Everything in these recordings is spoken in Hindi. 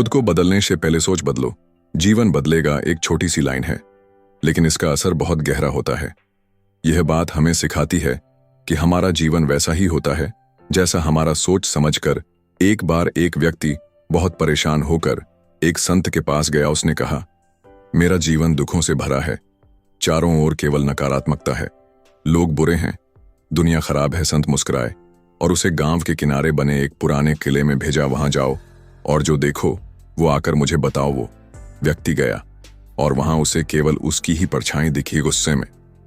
खुद को बदलने से पहले सोच बदलो, जीवन बदलेगा एक छोटी सी लाइन है, लेकिन इसका असर बहुत गहरा होता है। यह बात हमें सिखाती है कि हमारा जीवन वैसा ही होता है जैसा हमारा सोच समझकर एक बार एक व्यक्ति बहुत परेशान होकर एक संत के पास गया। उसने कहा, मेरा जीवन दुखों से भरा है, चारों ओर केवल नकारात्मकता है, लोग बुरे हैं, दुनिया खराब है। संत मुस्कुराए और उसे गांव के किनारे बने एक पुराने किले में भेजा। वहां जाओ और जो देखो वो आकर मुझे बताओ। वो व्यक्ति गया और वहां उसे केवल उसकी ही परछाई दिखी, गुस्से में,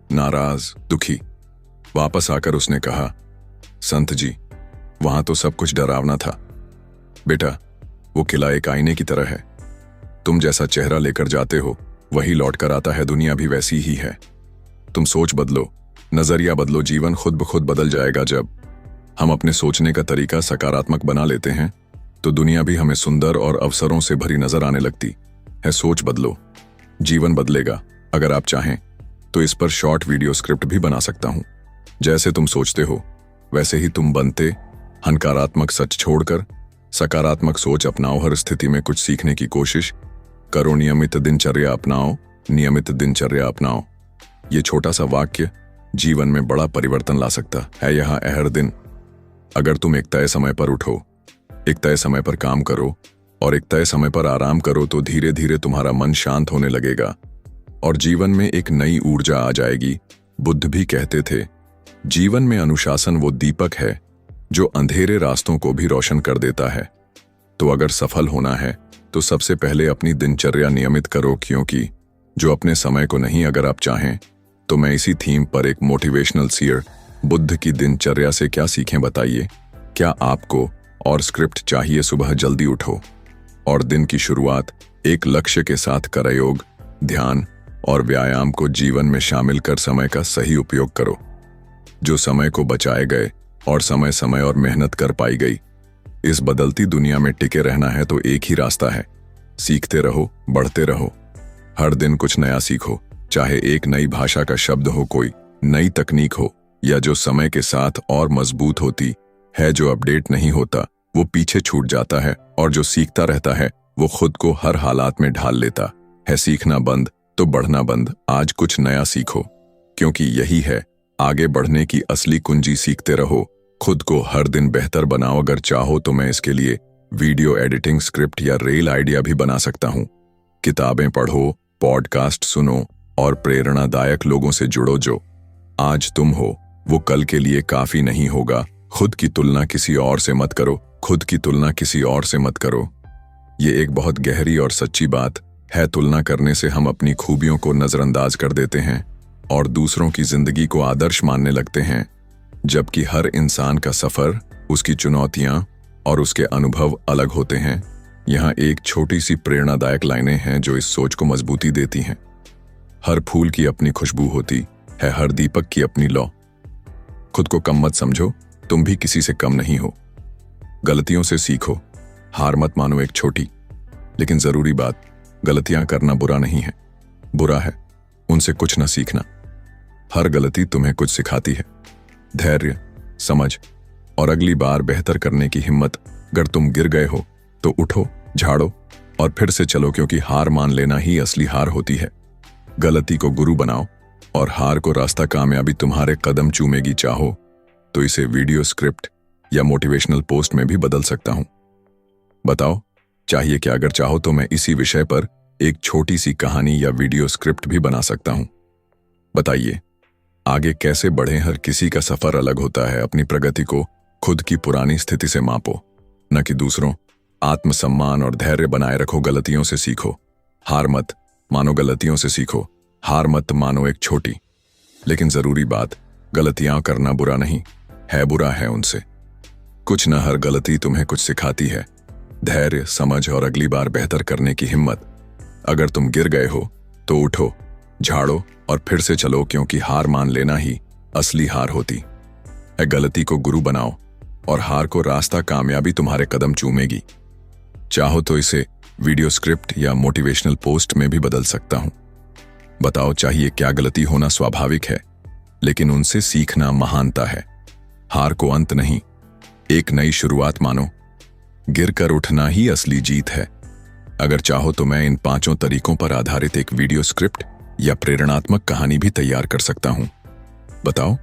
नाराज, दुखी। वापस आकर उसने कहा, संत जी, वहां तो सब कुछ डरावना था। बेटा, वो किला एक आईने की तरह है, तुम जैसा चेहरा लेकर जाते हो वही लौट कर आता है। दुनिया भी वैसी ही है। तुम सोच बदलो, नजरिया बदलो, जीवन खुद ब खुद बदल जाएगा। जब हम अपने सोचने का तरीका सकारात्मक बना लेते हैं तो दुनिया भी हमें सुंदर और अवसरों से भरी नजर आने लगती है। सोच बदलो, जीवन बदलेगा। अगर आप चाहें तो इस पर शॉर्ट वीडियो स्क्रिप्ट भी बना सकता हूं। जैसे तुम सोचते हो वैसे ही तुम बनते। नकारात्मक सच छोड़कर सकारात्मक सोच अपनाओ। हर स्थिति में कुछ सीखने की कोशिश करो। नियमित दिनचर्या अपनाओ, नियमित दिनचर्या अपनाओ। ये छोटा सा वाक्य जीवन में बड़ा परिवर्तन ला सकता है। यहाँ हर दिन अगर तुम एक तय समय पर उठो, एक तय समय पर काम करो और एक तय समय पर आराम करो तो धीरे धीरे तुम्हारा मन शांत होने लगेगा और जीवन में एक नई ऊर्जा आ जाएगी। बुद्ध भी कहते थे, जीवन में अनुशासन वो दीपक है जो अंधेरे रास्तों को भी रोशन कर देता है। तो अगर सफल होना है तो सबसे पहले अपनी दिनचर्या नियमित करो, क्योंकि जो अपने समय को नहीं। अगर आप चाहें तो मैं इसी थीम पर एक मोटिवेशनल शेयर, बुद्ध की दिनचर्या से क्या सीखें, बताइए। क्या आपको और स्क्रिप्ट चाहिए? सुबह जल्दी उठो और दिन की शुरुआत एक लक्ष्य के साथ करो। योग, ध्यान और व्यायाम को जीवन में शामिल कर समय का सही उपयोग करो। जो समय को बचाए गए और समय समय और मेहनत कर पाई गई। इस बदलती दुनिया में टिके रहना है तो एक ही रास्ता है, सीखते रहो, बढ़ते रहो। हर दिन कुछ नया सीखो, चाहे एक नई भाषा का शब्द हो, कोई नई तकनीक हो, या जो समय के साथ और मजबूत होती है। जो अपडेट नहीं होता वो पीछे छूट जाता है और जो सीखता रहता है वो खुद को हर हालात में ढाल लेता है। सीखना बंद तो बढ़ना बंद। आज कुछ नया सीखो, क्योंकि यही है आगे बढ़ने की असली कुंजी। सीखते रहो, खुद को हर दिन बेहतर बनाओ। अगर चाहो तो मैं इसके लिए वीडियो एडिटिंग, स्क्रिप्ट या रील आइडिया भी बना सकता हूं। किताबें पढ़ो, पॉडकास्ट सुनो और प्रेरणादायक लोगों से जुड़ो। जो आज तुम हो वो कल के लिए काफी नहीं होगा। खुद की तुलना किसी और से मत करो, खुद की तुलना किसी और से मत करो। ये एक बहुत गहरी और सच्ची बात है। तुलना करने से हम अपनी खूबियों को नजरअंदाज कर देते हैं और दूसरों की जिंदगी को आदर्श मानने लगते हैं, जबकि हर इंसान का सफर, उसकी चुनौतियां और उसके अनुभव अलग होते हैं। यहाँ एक छोटी सी प्रेरणादायक लाइनें हैं जो इस सोच को मजबूती देती हैं। हर फूल की अपनी खुशबू होती है, हर दीपक की अपनी लौ। खुद को कम मत समझो, तुम भी किसी से कम नहीं हो। गलतियों से सीखो, हार मत मानो। एक छोटी लेकिन जरूरी बात, गलतियां करना बुरा नहीं है, बुरा है उनसे कुछ न सीखना। हर गलती तुम्हें कुछ सिखाती है, धैर्य, समझ और अगली बार बेहतर करने की हिम्मत। अगर तुम गिर गए हो तो उठो, झाड़ो और फिर से चलो, क्योंकि हार मान लेना ही असली हार होती है। गलती को गुरु बनाओ और हार को रास्ता। कामयाबी तुम्हारे कदम चूमेगी। चाहो तो इसे वीडियो, स्क्रिप्ट या मोटिवेशनल पोस्ट में भी बदल सकता हूं। बताओ चाहिए क्या? अगर चाहो तो मैं इसी विषय पर एक छोटी सी कहानी या वीडियो स्क्रिप्ट भी बना सकता हूं। बताइए आगे कैसे बढ़ें। हर किसी का सफर अलग होता है। अपनी प्रगति को खुद की पुरानी स्थिति से मापो, न कि दूसरों। आत्मसम्मान और धैर्य बनाए रखो। गलतियों से सीखो, हार मत मानो। गलतियों से सीखो, हार मत मानो। एक छोटी लेकिन जरूरी बात, गलतियां करना बुरा नहीं है, बुरा है उनसे कुछ न। हर गलती तुम्हें कुछ सिखाती है, धैर्य, समझ और अगली बार बेहतर करने की हिम्मत। अगर तुम गिर गए हो तो उठो, झाड़ो और फिर से चलो, क्योंकि हार मान लेना ही असली हार होती है। गलती को गुरु बनाओ और हार को रास्ता। कामयाबी तुम्हारे कदम चूमेगी। चाहो तो इसे वीडियो, स्क्रिप्ट या मोटिवेशनल पोस्ट में भी बदल सकता हूं। बताओ चाहिए क्या? गलती होना स्वाभाविक है, लेकिन उनसे सीखना महानता है। हार को अंत नहीं, एक नई शुरुआत मानो। गिरकर उठना ही असली जीत है। अगर चाहो तो मैं इन 5 तरीकों पर आधारित एक वीडियो स्क्रिप्ट या प्रेरणात्मक कहानी भी तैयार कर सकता हूं। बताओ।